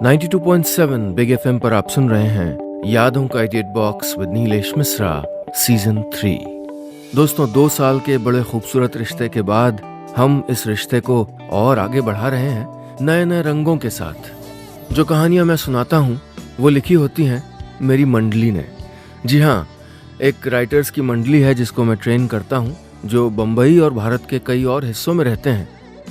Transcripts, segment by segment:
92.7 big FM पर आप सुन रहे हैं यादों का edit box with Nilesh Mishra season 3। दोस्तों, 2 साल के बड़े खूबसूरत रिश्ते के बाद हम इस रिश्ते को और आगे बढ़ा रहे हैं नए नए रंगों के साथ। जो कहानियां मैं सुनाता हूँ वो लिखी होती हैं मेरी मंडली ने। जी हाँ, एक राइटर्स की मंडली है जिसको मैं ट्रेन करता हूँ, जो बम्बई और भारत के कई और हिस्सों में रहते हैं।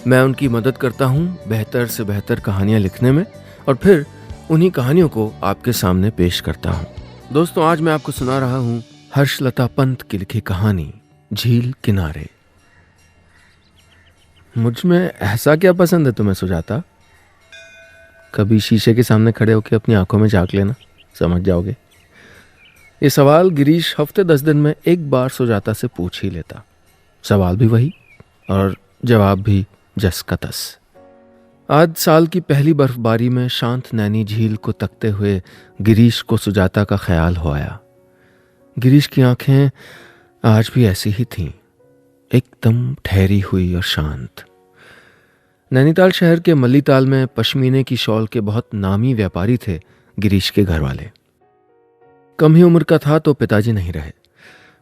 मैं उनकी मदद करता हूँ बेहतर से बेहतर कहानियाँ लिखने में और फिर उन्हीं कहानियों को आपके सामने पेश करता हूँ। दोस्तों, आज मैं आपको सुना रहा हूँ हर्षलता पंत की लिखी कहानी झील किनारे। मुझ में ऐसा क्या पसंद है तुम्हें सुजाता? कभी शीशे के सामने खड़े होकर अपनी आंखों में झांक लेना, समझ जाओगे। ये सवाल गिरीश हफ्ते 10 दिन में एक बार सुजाता से पूछ ही लेता। सवाल भी वही और जवाब भी जस का तस। आज साल की पहली बर्फबारी में शांत नैनी झील को तकते हुए गिरीश को सुजाता का ख्याल हो आया। गिरीश की आंखें आज भी ऐसी ही थीं, एकदम ठहरी हुई और शांत। नैनीताल शहर के मल्लीताल में पश्मीने की शॉल के बहुत नामी व्यापारी थे गिरीश के घर वाले। कम ही उम्र का था तो पिताजी नहीं रहे,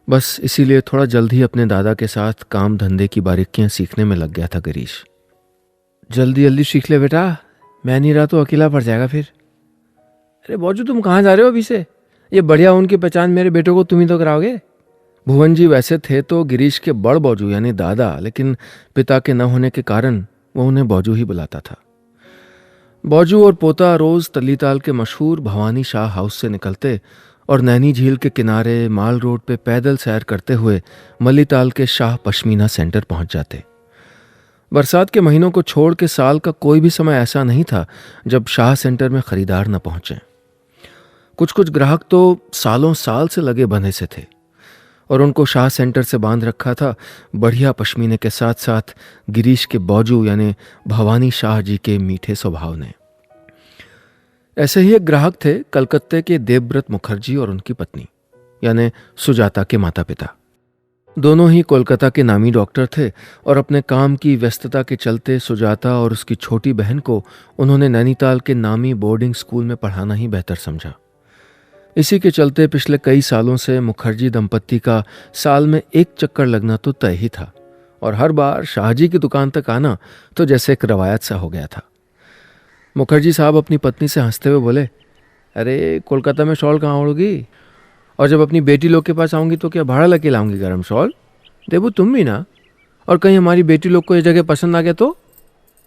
बस इसीलिए थोड़ा जल्द ही अपने दादा के साथ काम धंधे की बारीकियां सीखने में लग गया था गिरीश। जल्दी जल्दी सीख ले बेटा, मैं नहीं रहा तो अकेला पड़ जाएगा फिर। अरे बौजू, तुम कहाँ जा रहे हो अभी से? ये बढ़िया ऊन की पहचान मेरे बेटों को तुम ही तो कराओगे। भुवन जी वैसे थे तो गिरीश के बड़ बौजू यानी दादा, लेकिन पिता के न होने के कारण वो उन्हें बौजू ही बुलाता था। बौजू और पोता रोज तल्लीताल के मशहूर भवानी शाह हाउस से निकलते और नैनी झील के किनारे माल रोड पे पैदल सैर करते हुए मल्लीताल के शाह पश्मीना सेंटर पहुंच जाते। बरसात के महीनों को छोड़ के साल का कोई भी समय ऐसा नहीं था जब शाह सेंटर में खरीदार न पहुंचे। कुछ कुछ ग्राहक तो सालों साल से लगे बंधे से थे और उनको शाह सेंटर से बांध रखा था बढ़िया पश्मीने के साथ साथ गिरीश के बौजू यानी भवानी शाह जी के मीठे स्वभाव ने। ऐसे ही एक ग्राहक थे कलकत्ते के देवव्रत मुखर्जी और उनकी पत्नी यानी सुजाता के माता पिता। दोनों ही कोलकाता के नामी डॉक्टर थे और अपने काम की व्यस्तता के चलते सुजाता और उसकी छोटी बहन को उन्होंने नैनीताल के नामी बोर्डिंग स्कूल में पढ़ाना ही बेहतर समझा। इसी के चलते पिछले कई सालों से मुखर्जी दंपत्ति का साल में एक चक्कर लगना तो तय ही था और हर बार शाहजी की दुकान तक आना तो जैसे एक रवायत सा हो गया था। मुखर्जी साहब अपनी पत्नी से हंसते हुए बोले, अरे कोलकाता में शॉल कहाँ ओढ़ोगी? और जब अपनी बेटी लोग के पास आऊँगी तो क्या भाड़ा लगे लाऊंगी गर्म शॉल? देबू तुम भी ना। और कहीं हमारी बेटी लोग को ये जगह पसंद आ गया तो?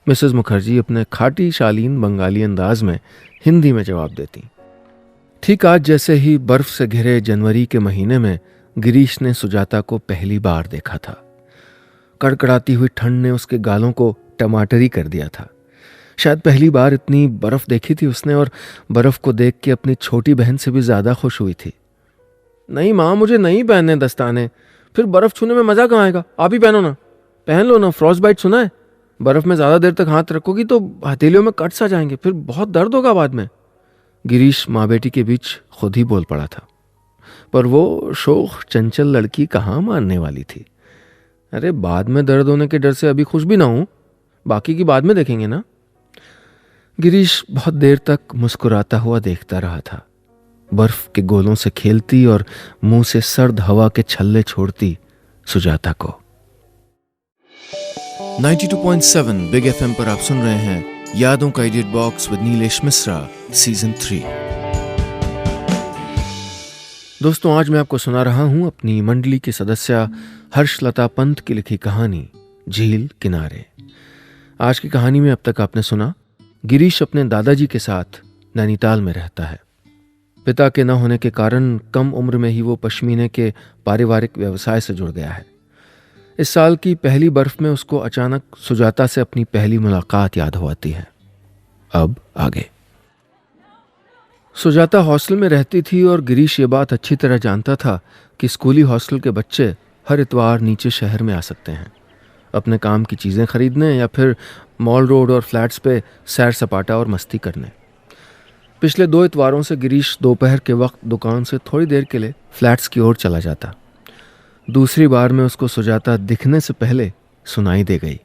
मिसेस मुखर्जी अपने खाटी शालीन बंगाली अंदाज में हिंदी में जवाब देती। ठीक आज जैसे ही बर्फ से घिरे जनवरी के महीने में गिरीश ने सुजाता को पहली बार देखा था। कड़कड़ाती हुई ठंड ने उसके गालों को टमाटरी कर दिया था। शायद पहली बार इतनी बर्फ देखी थी उसने और बर्फ को देख के अपनी छोटी बहन से भी ज्यादा खुश हुई थी। नहीं माँ, मुझे नहीं पहनने दस्ताने, फिर बर्फ छूने में मजा कहाँ आएगा? आप ही पहनो ना, पहन लो ना, फ्रॉस्ट बाइट सुना है? बर्फ में ज्यादा देर तक हाथ रखोगी तो हथेलियों में कट सा जाएंगे, फिर बहुत दर्द होगा बाद में। गिरीश माँ बेटी के बीच खुद ही बोल पड़ा था, पर वो शोख चंचल लड़की कहाँ मानने वाली थी। अरे बाद में दर्द होने के डर से अभी खुश भी ना हूं, बाकी की बाद में देखेंगे ना। गिरीश बहुत देर तक मुस्कुराता हुआ देखता रहा था, बर्फ के गोलों से खेलती और मुंह से सर्द हवा के छल्ले छोड़ती सुजाता को। 92.7 बिग एफएम पर आप सुन रहे हैं यादों का edit box with Nilesh Mishra season 3। दोस्तों, आज मैं आपको सुना रहा हूं अपनी मंडली की सदस्य हर्षलता पंत की लिखी कहानी झील किनारे। आज की कहानी में अब तक आपने सुना गिरीश अपने दादाजी के साथ नैनीताल में रहता है। पिता के न होने के कारण कम उम्र में ही वो पश्मीने के पारिवारिक व्यवसाय से जुड़ गया है। इस साल की पहली बर्फ में उसको अचानक सुजाता से अपनी पहली मुलाकात याद हो आती है। अब आगे। सुजाता हॉस्टल में रहती थी और गिरीश ये बात अच्छी तरह जानता था कि स्कूली हॉस्टल के बच्चे हर इतवार नीचे शहर में आ सकते हैं अपने काम की चीज़ें खरीदने या फिर मॉल रोड और फ्लैट्स पे सैर सपाटा और मस्ती करने। पिछले 2 इतवारों से गिरीश दोपहर के वक्त दुकान से थोड़ी देर के लिए फ्लैट्स की ओर चला जाता। दूसरी बार में उसको सुजाता दिखने से पहले सुनाई दे गई।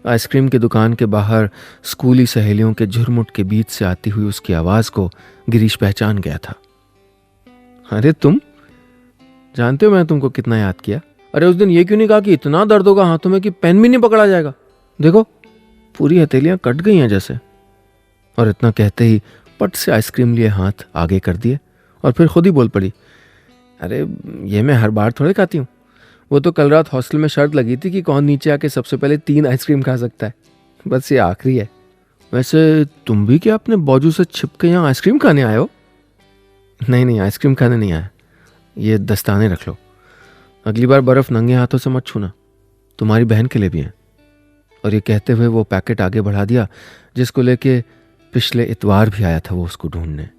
आइसक्रीम की दुकान के बाहर स्कूली सहेलियों के झुरमुट के बीच से आती हुई उसकी आवाज को गिरीश पहचान गया था। अरे तुम जानते हो मैं तुमको कितना याद किया। अरे उस दिन ये क्यों नहीं कहा कि इतना दर्द होगा हाथों में कि पेन भी नहीं पकड़ा जाएगा। देखो पूरी हथेलियां कट गई हैं जैसे। और इतना कहते ही पट से आइसक्रीम लिए हाथ आगे कर दिए और फिर खुद ही बोल पड़ी, अरे ये मैं हर बार थोड़े खाती हूँ। वो तो कल रात हॉस्टल में शर्त लगी थी कि कौन नीचे आके सबसे पहले 3 आइसक्रीम खा सकता है, बस ये आखिरी है। वैसे तुम भी क्या अपने बाजू से छिप के यहाँ आइसक्रीम खाने आए हो? नहीं आइसक्रीम खाने नहीं आया, ये दस्ताने रख लो। अगली बार बर्फ नंगे हाथों से मत छूना, तुम्हारी बहन के लिए भी है। और ये कहते हुए वो पैकेट आगे बढ़ा दिया जिसको लेके पिछले इतवार भी आया था वो उसको ढूंढने।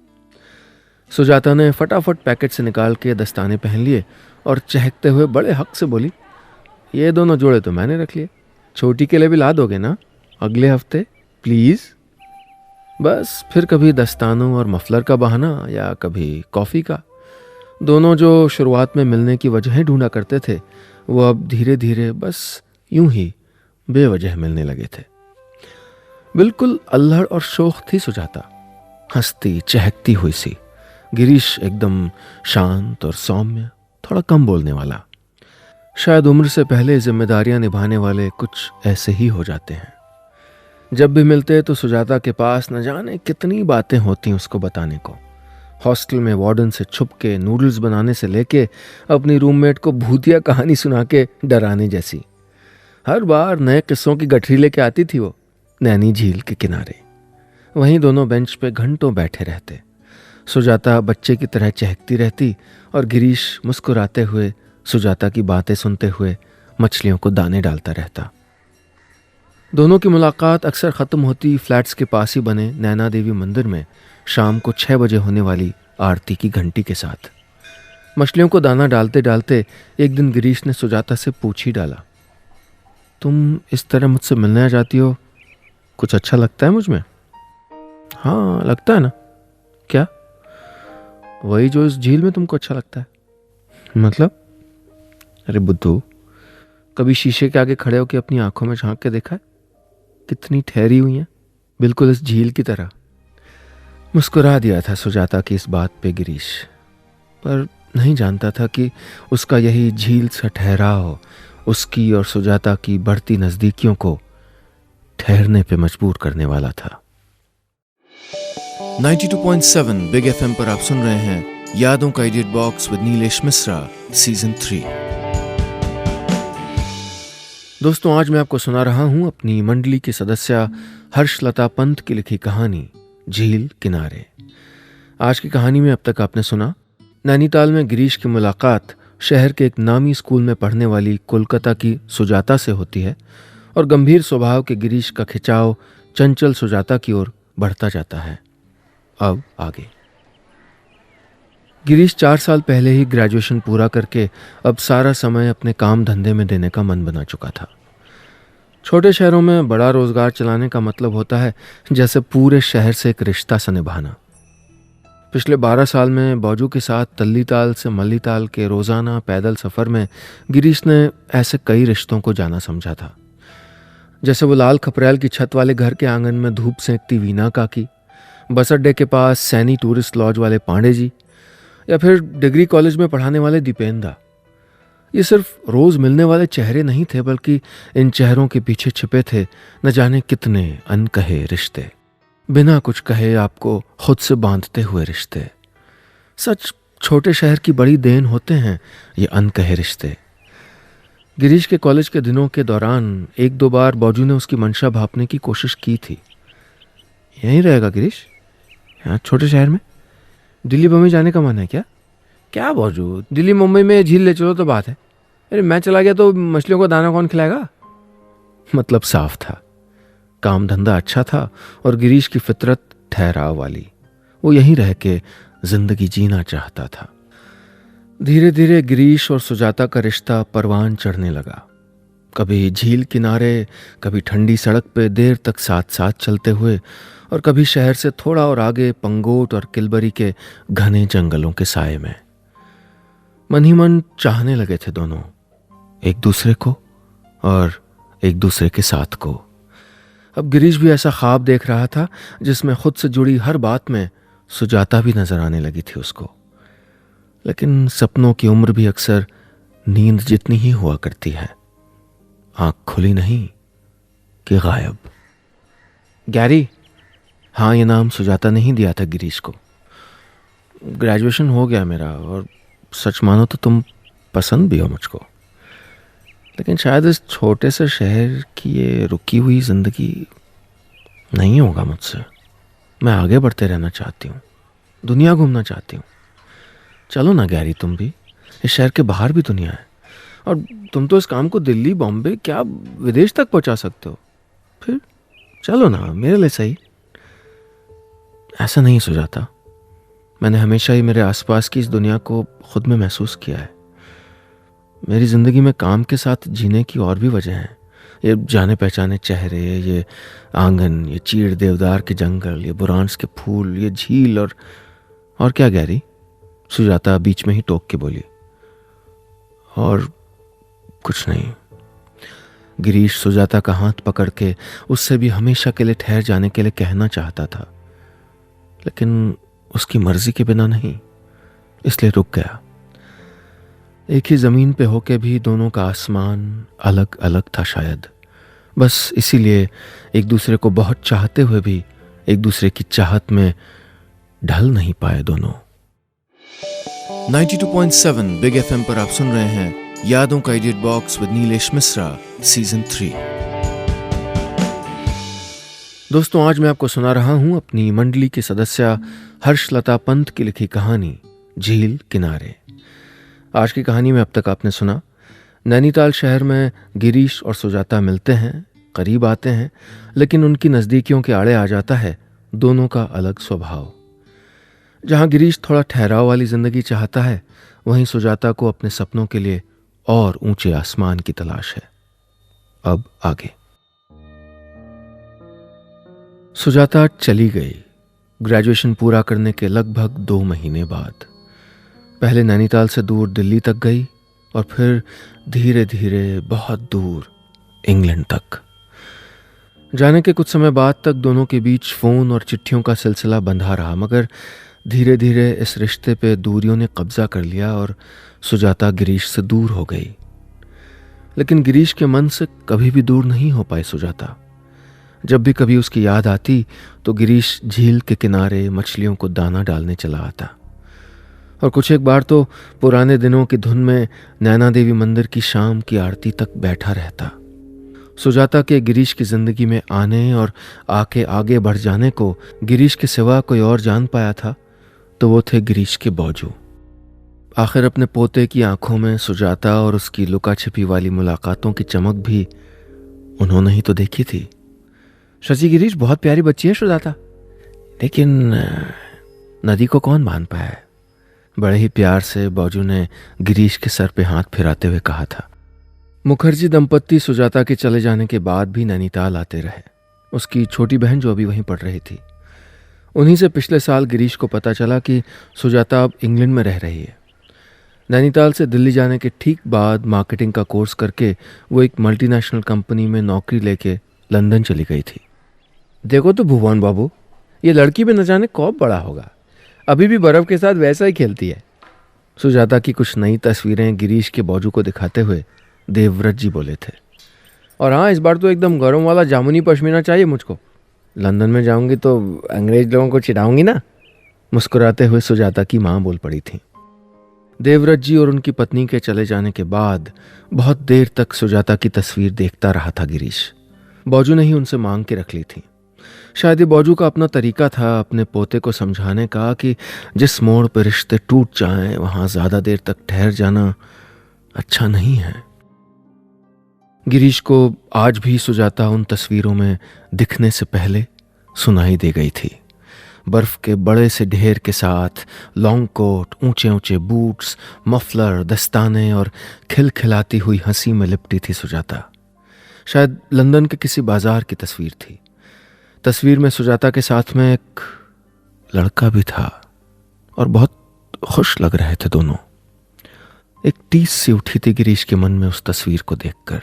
सुजाता ने फटाफट पैकेट से निकाल के दस्ताने पहन लिए और चहकते हुए बड़े हक से बोली, ये दोनों जोड़े तो मैंने रख लिए, छोटी के लिए भी ला दोगे ना अगले हफ्ते प्लीज? बस फिर कभी दस्तानों और मफलर का बहाना या कभी कॉफ़ी का। दोनों जो शुरुआत में मिलने की वजहें ढूंढा करते थे वो अब धीरे धीरे बस यूं ही बेवजह मिलने लगे थे। बिल्कुल अल्हड़ और शोख थी सुजाता, हंसती चहकती हुई सी। गिरीश एकदम शांत और सौम्य, थोड़ा कम बोलने वाला। शायद उम्र से पहले जिम्मेदारियां निभाने वाले कुछ ऐसे ही हो जाते हैं। जब भी मिलते तो सुजाता के पास न जाने कितनी बातें होती उसको बताने को। हॉस्टल में वार्डन से छुप के नूडल्स बनाने से लेके अपनी रूममेट को भूतिया कहानी सुना के डराने जैसी। हर बार नए किस्सों की गठरी लेके आती थी वो नैनी झील के किनारे। वहीं दोनों बेंच पे घंटों बैठे रहते। सुजाता बच्चे की तरह चहकती रहती और गिरीश मुस्कुराते हुए सुजाता की बातें सुनते हुए मछलियों को दाने डालता रहता। दोनों की मुलाकात अक्सर ख़त्म होती फ्लैट्स के पास ही बने नैना देवी मंदिर में शाम को 6 बजे होने वाली आरती की घंटी के साथ। मछलियों को दाना डालते डालते एक दिन गिरीश ने सुजाता से पूछ ही डाला, तुम इस तरह मुझसे मिलने आ जाती हो, कुछ अच्छा लगता है मुझ में? हाँ लगता है ना। क्या? वही जो इस झील में तुमको अच्छा लगता है। मतलब? अरे बुद्धू, कभी शीशे के आगे खड़े होकर अपनी आंखों में झांक के देखा है? कितनी ठहरी हुई है, बिल्कुल इस झील की तरह। मुस्कुरा दिया था सुजाता की इस बात पे गिरीश, पर नहीं जानता था कि उसका यही झील सा ठहराव उसकी और सुजाता की बढ़ती नजदीकियों को ठहरने पे मजबूर करने वाला था। 92.7 बिग एफएम पर आप सुन रहे हैं यादों का edit box with Nilesh Mishra season 3। दोस्तों आज मैं आपको सुना रहा हूं अपनी मंडली की सदस्य हर्षलता पंत की लिखी कहानी झील किनारे। आज की कहानी में अब तक आपने सुना नैनीताल में गिरीश की मुलाकात शहर के एक नामी स्कूल में पढ़ने वाली कोलकाता की सुजाता से होती है और गंभीर स्वभाव के गिरीश का खिंचाव चंचल सुजाता की ओर बढ़ता जाता है। अब आगे। गिरीश 4 साल पहले ही ग्रेजुएशन पूरा करके अब सारा समय अपने काम धंधे में देने का मन बना चुका था। छोटे शहरों में बड़ा रोजगार चलाने का मतलब होता है जैसे पूरे शहर से एक रिश्ता सा निभाना। पिछले 12 साल में बाजू के साथ तल्लीताल से मल्लीताल के रोजाना पैदल सफर में गिरीश ने ऐसे कई रिश्तों को जाना समझा था। जैसे वो लाल खपरेल की छत वाले घर के आंगन में धूप सेंकती वीना काकी, बस अड्डे के पास सैनी टूरिस्ट लॉज वाले पांडे जी, या फिर डिग्री कॉलेज में पढ़ाने वाले दीपेंदा। ये सिर्फ रोज मिलने वाले चेहरे नहीं थे, बल्कि इन चेहरों के पीछे छिपे थे न जाने कितने अनकहे रिश्ते, बिना कुछ कहे आपको खुद से बांधते हुए रिश्ते। सच छोटे शहर की बड़ी देन होते हैं ये अनकहे रिश्ते। गिरीश के कॉलेज के दिनों के दौरान 1-2 बार बाजू ने उसकी मंशा भांपने की कोशिश की थी। यहीं रहेगा गिरीश, यहाँ छोटे शहर में? दिल्ली बम्बई जाने का मन है क्या? क्या बाजू, दिल्ली मुंबई में झील ले चलो तो बात है, अरे मैं चला गया तो मछलियों को दाना कौन खिलाएगा? मतलब साफ था, काम धंधा अच्छा था और गिरीश की फितरत ठहराव वाली। वो यहीं रह के जिंदगी जीना चाहता था। धीरे धीरे गिरीश और सुजाता का रिश्ता परवान चढ़ने लगा। कभी झील किनारे, कभी ठंडी सड़क पे देर तक साथ साथ चलते हुए, और कभी शहर से थोड़ा और आगे पंगोट और किलबरी के घने जंगलों के साए में। मन ही मन चाहने लगे थे दोनों एक दूसरे को और एक दूसरे के साथ को। अब गिरीश भी ऐसा ख्वाब देख रहा था जिसमें खुद से जुड़ी हर बात में सुजाता भी नजर आने लगी थी उसको। लेकिन सपनों की उम्र भी अक्सर नींद जितनी ही हुआ करती है, आंख खुली नहीं कि गायब। गैरी, हाँ, ये नाम सुजाता नहीं दिया था गिरीश को। ग्रेजुएशन हो गया मेरा, और सच मानो तो तुम पसंद भी हो मुझको। लेकिन शायद इस छोटे से शहर की ये रुकी हुई जिंदगी नहीं होगा मुझसे। मैं आगे बढ़ते रहना चाहती हूँ, दुनिया घूमना चाहती हूँ। चलो ना गैरी, तुम भी। इस शहर के बाहर भी दुनिया है, और तुम तो इस काम को दिल्ली, बॉम्बे, क्या विदेश तक पहुंचा सकते हो। फिर चलो ना, मेरे लिए सही। ऐसा नहीं सुझाता। मैंने हमेशा ही मेरे आसपास की इस दुनिया को खुद में महसूस किया है। मेरी जिंदगी में काम के साथ जीने की और भी वजह हैं। ये जाने पहचाने चेहरे, ये आंगन, ये चीड़ देवदार के जंगल, ये बुरांस के फूल, ये झील, और क्या गैरी? सुजाता बीच में ही टोक के बोली। और कुछ नहीं। गिरीश सुजाता का हाथ पकड़ के उससे भी हमेशा के लिए ठहर जाने के लिए कहना चाहता था, लेकिन उसकी मर्जी के बिना नहीं, इसलिए रुक गया। एक ही जमीन पे होके भी दोनों का आसमान अलग अलग था शायद। बस इसीलिए एक दूसरे को बहुत चाहते हुए भी एक दूसरे की चाहत में ढल नहीं पाए दोनों। 92.7 बिग एफएम पर आप सुन रहे हैं यादों का edit box with Nilesh Mishra, season 3। दोस्तों, आज मैं आपको सुना रहा हूं अपनी मंडली की सदस्य हर्षलता पंत की लिखी कहानी झील किनारे। आज की कहानी में अब तक आपने सुना, नैनीताल शहर में गिरीश और सुजाता मिलते हैं, करीब आते हैं, लेकिन उनकी नज़दीकियों के आड़े आ जाता है दोनों का अलग स्वभाव। जहां गिरीश थोड़ा ठहराव वाली जिंदगी चाहता है, वहीं सुजाता को अपने सपनों के लिए और ऊंचे आसमान की तलाश है। अब आगे। सुजाता चली गई ग्रेजुएशन पूरा करने के लगभग 2 महीने बाद। पहले नैनीताल से दूर दिल्ली तक गई, और फिर धीरे धीरे बहुत दूर इंग्लैंड तक। जाने के कुछ समय बाद तक दोनों के बीच फोन और चिट्ठियों का सिलसिला बंधा रहा, मगर धीरे धीरे इस रिश्ते पे दूरियों ने कब्जा कर लिया और सुजाता गिरीश से दूर हो गई। लेकिन गिरीश के मन से कभी भी दूर नहीं हो पाई सुजाता। जब भी कभी उसकी याद आती तो गिरीश झील के किनारे मछलियों को दाना डालने चला आता, और कुछ एक बार तो पुराने दिनों की धुन में नैना देवी मंदिर की शाम की आरती तक बैठा रहता। सुजाता के गिरीश की जिंदगी में आने और आके आगे बढ़ जाने को गिरीश के सिवा कोई और जान पाया था तो वो थे गिरीश के बौजू। आखिर अपने पोते की आंखों में सुजाता और उसकी लुका छिपी वाली मुलाकातों की चमक भी उन्होंने ही तो देखी थी। शशि, गिरीश बहुत प्यारी बच्ची है सुजाता, लेकिन नदी को कौन बांध पाया है? बड़े ही प्यार से बौजू ने गिरीश के सर पे हाथ फिराते हुए कहा था। मुखर्जी दंपत्ति सुजाता के चले जाने के बाद भी नैनीताल आते रहे। उसकी छोटी बहन जो अभी वहीं पढ़ रही थी, उन्हीं से पिछले साल गिरीश को पता चला कि सुजाता अब इंग्लैंड में रह रही है। नैनीताल से दिल्ली जाने के ठीक बाद मार्केटिंग का कोर्स करके वो एक मल्टीनेशनल कंपनी में नौकरी लेके लंदन चली गई थी। देखो तो भुवन बाबू, ये लड़की भी न जाने कब बड़ा होगा, अभी भी बर्फ के साथ वैसा ही खेलती है। सुजाता की कुछ नई तस्वीरें गिरीश के बौजू को दिखाते हुए देवव्रत जी बोले थे। और हाँ, इस बार तो एकदम गरम वाला जामुनी पश्मीना चाहिए मुझको। लंदन में जाऊंगी तो अंग्रेज लोगों को चिढ़ाऊंगी ना, मुस्कुराते हुए सुजाता की माँ बोल पड़ी थी। देवव्रत जी और उनकी पत्नी के चले जाने के बाद बहुत देर तक सुजाता की तस्वीर देखता रहा था गिरीश। बौजू ने ही उनसे मांग के रख ली थी। शायद ये बौजू का अपना तरीका था अपने पोते को समझाने का कि जिस मोड़ पर रिश्ते टूट जाएं वहां ज्यादा देर तक ठहर जाना अच्छा नहीं है। गिरीश को आज भी सुजाता उन तस्वीरों में दिखने से पहले सुनाई दे गई थी। बर्फ के बड़े से ढेर के साथ लॉन्ग कोट, ऊंचे ऊंचे बूट्स, मफलर, दस्ताने और खिलखिलाती हुई हंसी में लिपटी थी सुजाता। शायद लंदन के किसी बाजार की तस्वीर थी। तस्वीर में सुजाता के साथ में एक लड़का भी था और बहुत खुश लग रहे थे दोनों। एक टीस सी उठी थी गिरीश के मन में उस तस्वीर को देखकर।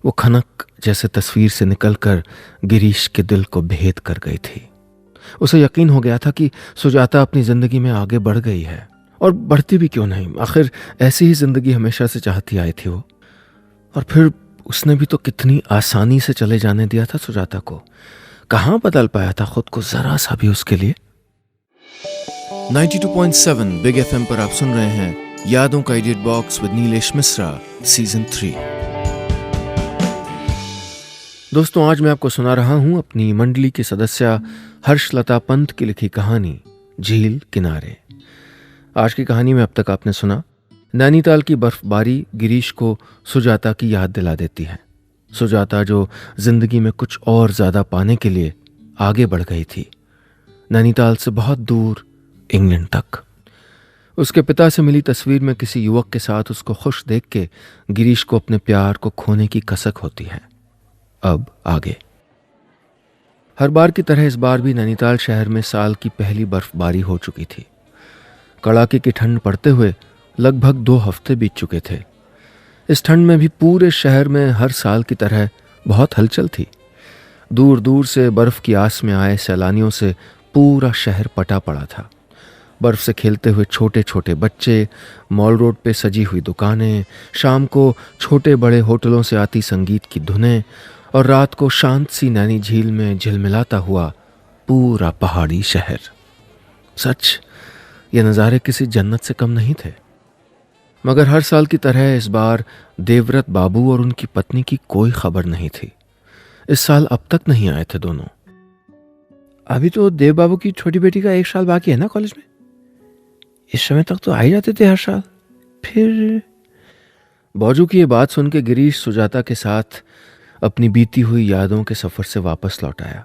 वो खनक जैसे तस्वीर से निकलकर गिरीश के दिल को भेद कर गई थी। उसे यकीन हो गया था कि सुजाता अपनी जिंदगी में आगे बढ़ गई है, और बढ़ती भी क्यों नहीं, आखिर ऐसी ही जिंदगी हमेशा से चाहती आई थी वो। और फिर उसने भी तो कितनी आसानी से चले जाने दिया था सुजाता को। कहाँ बदल पाया था खुद को जरा सा भी उसके लिए। 92.7 बिग एफएम पर आप सुन रहे हैं यादों का edit box with Nilesh Mishra season 3। दोस्तों, आज मैं आपको सुना रहा हूं अपनी मंडली की सदस्य हर्षलता पंत की लिखी कहानी झील किनारे। आज की कहानी में अब तक आपने सुना नैनीताल की बर्फबारी गिरीश को सुजाता की याद दिला देती है। सुजाता जो जिंदगी में कुछ और ज्यादा पाने के लिए आगे बढ़ गई थी, नैनीताल से बहुत दूर इंग्लैंड तक। उसके पिता से मिली तस्वीर में किसी युवक के साथ उसको खुश देख के गिरीश को अपने प्यार को खोने की कसक होती है। अब आगे। हर बार की तरह इस बार भी नैनीताल शहर में साल की पहली बर्फबारी हो चुकी थी। कड़ाके की ठंड पड़ते हुए लगभग 2 हफ्ते बीत चुके थे। इस ठंड में भी पूरे शहर में हर साल की तरह बहुत हलचल थी। दूर दूर से बर्फ की आस में आए सैलानियों से पूरा शहर पटा पड़ा था। बर्फ से खेलते हुए छोटे छोटे बच्चे, मॉल रोड पे सजी हुई दुकानें, शाम को छोटे बड़े होटलों से आती संगीत की धुनें, और रात को शांत सी नैनी झील में झिलमिलाता हुआ पूरा पहाड़ी शहर। सच, ये नज़ारे किसी जन्नत से कम नहीं थे। मगर हर साल की तरह इस बार देवव्रत बाबू और उनकी पत्नी की कोई खबर नहीं थी। इस साल अब तक नहीं आए थे दोनों। अभी तो देव बाबू की छोटी बेटी का 1 साल बाकी है ना कॉलेज में। इस समय तक तो आ ही जाते थे हर साल। फिर बौजू की ये बात सुन के गिरीश सुजाता के साथ अपनी बीती हुई यादों के सफर से वापस लौट आया।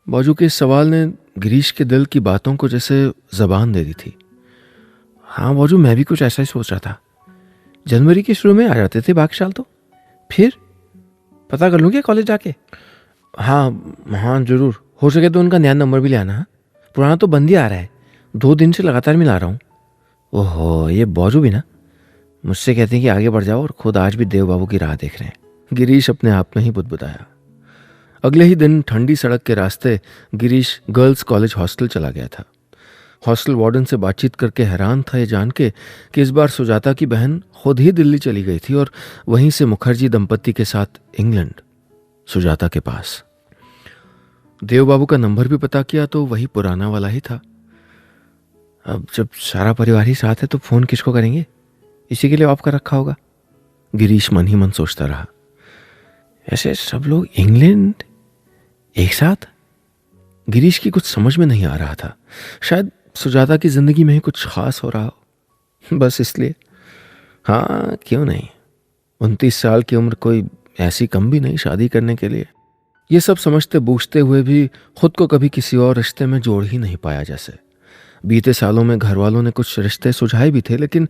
बौजू के इस सवाल ने गिरीश के दिल की बातों को जैसे जबान दे दी थी। हाँ बौजू, मैं भी कुछ ऐसा ही सोच रहा था। जनवरी के शुरू में आ जाते थे बाकी साल तो। फिर पता कर लूँ क्या कॉलेज जाके। हाँ जरूर, हो सके तो उनका नया नंबर भी ले आना। पुराना तो बंद ही आ रहा है, 2 दिन से लगातार मिला रहा हूँ। ओहो, ये बौजू भी ना मुझसे कहते हैं कि आगे बढ़ जाओ, और खुद आज भी देव बाबू की राह देख रहे हैं। गिरीश अपने आप में ही बुदबुदाया। अगले ही दिन ठंडी सड़क के रास्ते गिरीश गर्ल्स कॉलेज हॉस्टल चला गया था। हॉस्टल वार्डन से बातचीत करके हैरान था ये जान के कि इस बार सुजाता की बहन खुद ही दिल्ली चली गई थी, और वहीं से मुखर्जी दंपत्ति के साथ इंग्लैंड, सुजाता के पास। देव बाबू का नंबर भी पता किया तो वही पुराना वाला ही था। अब जब सारा परिवार ही साथ है तो फोन किसको करेंगे, इसी के लिए ऑफ कर रखा होगा, गिरीश मन ही मन सोचता रहा। ऐसे सब लोग इंग्लैंड एक साथ। गिरीश की कुछ समझ में नहीं आ रहा था। शायद सुजाता की जिंदगी में ही कुछ खास हो रहा हो, बस इसलिए। हाँ, क्यों नहीं, 29 साल की उम्र कोई ऐसी कम भी नहीं शादी करने के लिए। ये सब समझते बूझते हुए भी खुद को कभी किसी और रिश्ते में जोड़ ही नहीं पाया। जैसे बीते सालों में घर वालों ने कुछ रिश्ते सुझाए भी थे, लेकिन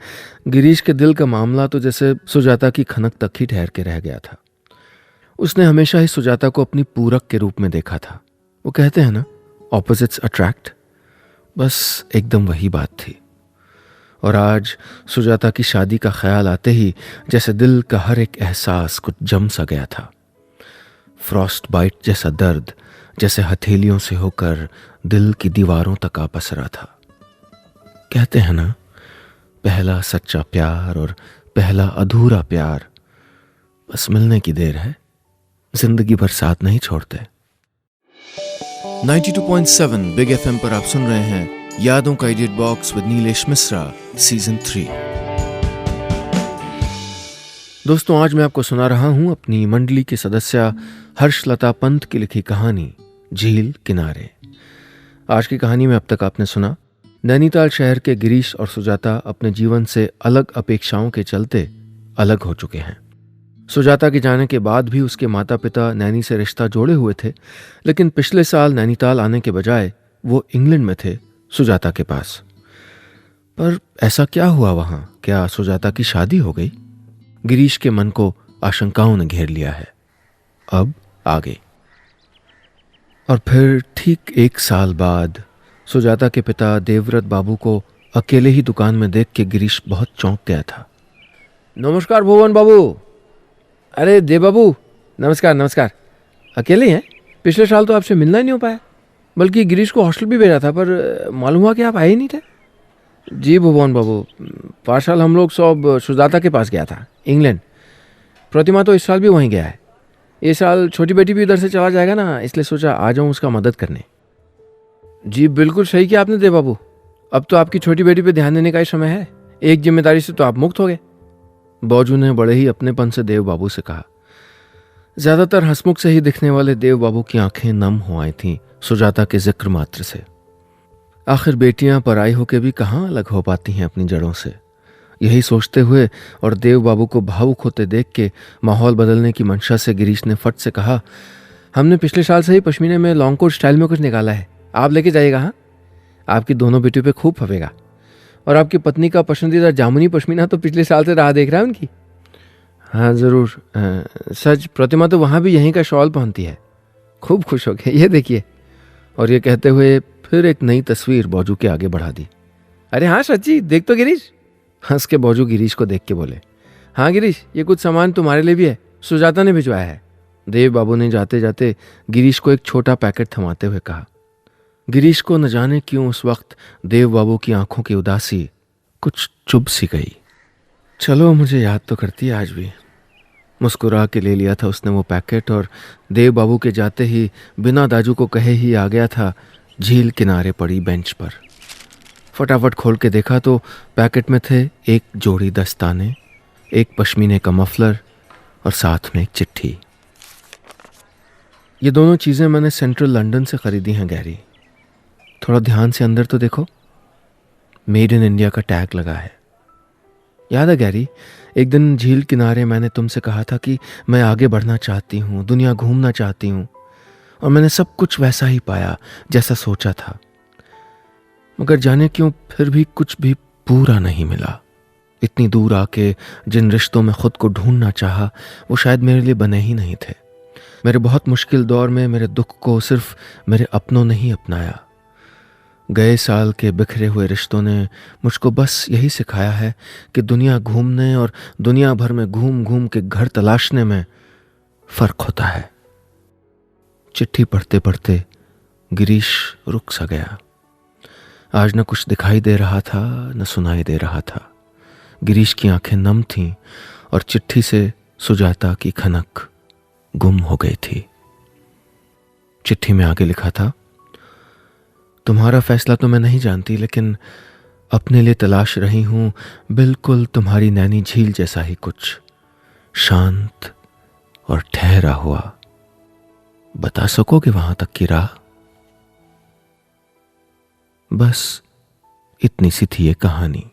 गिरीश के दिल का मामला तो जैसे सुजाता की खनक तक ही ठहर के रह गया था। उसने हमेशा ही सुजाता को अपनी पूरक के रूप में देखा था। वो कहते हैं ना, ऑपोजिट्स अट्रैक्ट, बस एकदम वही बात थी। और आज सुजाता की शादी का ख्याल आते ही जैसे दिल का हर एक एहसास कुछ जम सा गया था। फ्रॉस्ट बाइट जैसा दर्द जैसे हथेलियों से होकर दिल की दीवारों तक आ पसरा था। कहते हैं ना, पहला सच्चा प्यार और पहला अधूरा प्यार बस मिलने की देर है, जिंदगी भर साथ नहीं छोड़ते। 92.7 बिग एफएम पर आप सुन रहे हैं यादों का edit box with Nilesh Mishra season 3। दोस्तों, आज मैं आपको सुना रहा हूं अपनी मंडली की सदस्य हर्षलता पंत की लिखी कहानी झील किनारे। आज की कहानी में अब तक आपने सुना नैनीताल शहर के गिरीश और सुजाता अपने जीवन से अलग अपेक्षाओं के चलते अलग हो चुके हैं। सुजाता के जाने के बाद भी उसके माता पिता नैनी से रिश्ता जोड़े हुए थे, लेकिन पिछले साल नैनीताल आने के बजाय वो इंग्लैंड में थे, सुजाता के पास। पर ऐसा क्या हुआ वहां? क्या सुजाता की शादी हो गई? गिरीश के मन को आशंकाओं ने घेर लिया है। अब आगे। और फिर ठीक 1 साल बाद सुजाता के पिता देवव्रत बाबू को अकेले ही दुकान में देख के गिरीश बहुत चौंक गया था। नमस्कार भुवन बाबू। अरे देव बाबू, नमस्कार नमस्कार। अकेले हैं? पिछले साल तो आपसे मिलना ही नहीं हो पाया, बल्कि गिरीश को हॉस्टल भी भेजा था, पर मालूम हुआ कि आप आए ही नहीं थे। जी भुवन बाबू, पार्सल हम लोग सब सुजाता के पास गया था, इंग्लैंड। प्रतिमा तो इस साल भी वहीं गया है। इस साल छोटी बेटी भी उधर से चला जाएगा ना, इसलिए सोचा आ जाऊं उसका मदद करने। जी बिल्कुल सही किया आपने देव बाबू। अब तो आपकी छोटी बेटी पे ध्यान देने का ही समय है। एक जिम्मेदारी से तो आप मुक्त हो गए। बौजू ने बड़े ही अपनेपन से देव बाबू से कहा। ज्यादातर हंसमुख से ही दिखने वाले देव बाबू की आंखें नम हो आई थीं सुजाता के जिक्र मात्र से। आखिर बेटियां पराई होकर भी कहाँ अलग हो पाती हैं अपनी जड़ों से। यही सोचते हुए और देव बाबू को भावुक होते देख के माहौल बदलने की मंशा से गिरीश ने फट से कहा, हमने पिछले साल से ही पश्मीने में लॉन्ग कोट स्टाइल में कुछ निकाला है, आप लेके जाइएगा। हाँ, आपकी दोनों बेटियों पे खूब फवेगा। और आपकी पत्नी का पसंदीदा जामुनी पश्मीना तो पिछले साल से राह देख रहा है उनकी। हाँ ज़रूर। सच प्रतिमा तो वहाँ भी यहीं का शॉल पहनती है। खूब खुश हो गए, ये देखिए। और ये कहते हुए फिर एक नई तस्वीर बौजू के आगे बढ़ा दी। अरे हाँ सच्ची, देख तो गिरीश। हंस के बौजू गिरीश को देख के बोले, हाँ गिरीश, ये कुछ सामान तुम्हारे लिए भी है, सुजाता ने भिजवाया है। देव बाबू ने जाते जाते गिरीश को एक छोटा पैकेट थमाते हुए कहा। गिरीश को न जाने क्यों उस वक्त देव बाबू की आंखों की उदासी कुछ चुभ सी गई। चलो, मुझे याद तो करती है आज भी। मुस्कुरा के ले लिया था उसने वो पैकेट और देव बाबू के जाते ही बिना दाजू को कहे ही आ गया था झील किनारे पड़ी बेंच पर। फटाफट खोल के देखा तो पैकेट में थे एक जोड़ी दस्ताने, एक पश्मीने का मफलर और साथ में एक चिट्ठी। ये दोनों चीज़ें मैंने सेंट्रल लंदन से ख़रीदी हैं गैरी। थोड़ा ध्यान से अंदर तो देखो, मेड इन इंडिया का टैग लगा है। याद है गैरी, एक दिन झील किनारे मैंने तुमसे कहा था कि मैं आगे बढ़ना चाहती हूँ, दुनिया घूमना चाहती हूँ, और मैंने सब कुछ वैसा ही पाया जैसा सोचा था। मगर जाने क्यों फिर भी कुछ भी पूरा नहीं मिला। इतनी दूर आके जिन रिश्तों में खुद को ढूंढना चाहा वो शायद मेरे लिए बने ही नहीं थे। मेरे बहुत मुश्किल दौर में मेरे दुख को सिर्फ मेरे अपनों ने ही अपनाया। गए साल के बिखरे हुए रिश्तों ने मुझको बस यही सिखाया है कि दुनिया घूमने और दुनिया भर में घूम घूम के घर तलाशने में फर्क होता है। चिट्ठी पढ़ते पढ़ते गिरीश रुक सा गया। आज न कुछ दिखाई दे रहा था न सुनाई दे रहा था। गिरीश की आंखें नम थीं और चिट्ठी से सुजाता की खनक गुम हो गई थी। चिट्ठी में आगे लिखा था, तुम्हारा फैसला तो मैं नहीं जानती, लेकिन अपने लिए तलाश रही हूं बिल्कुल तुम्हारी नैनी झील जैसा ही कुछ, शांत और ठहरा हुआ। बता सकोगे वहां तक की राह? बस इतनी सी थी ये कहानी।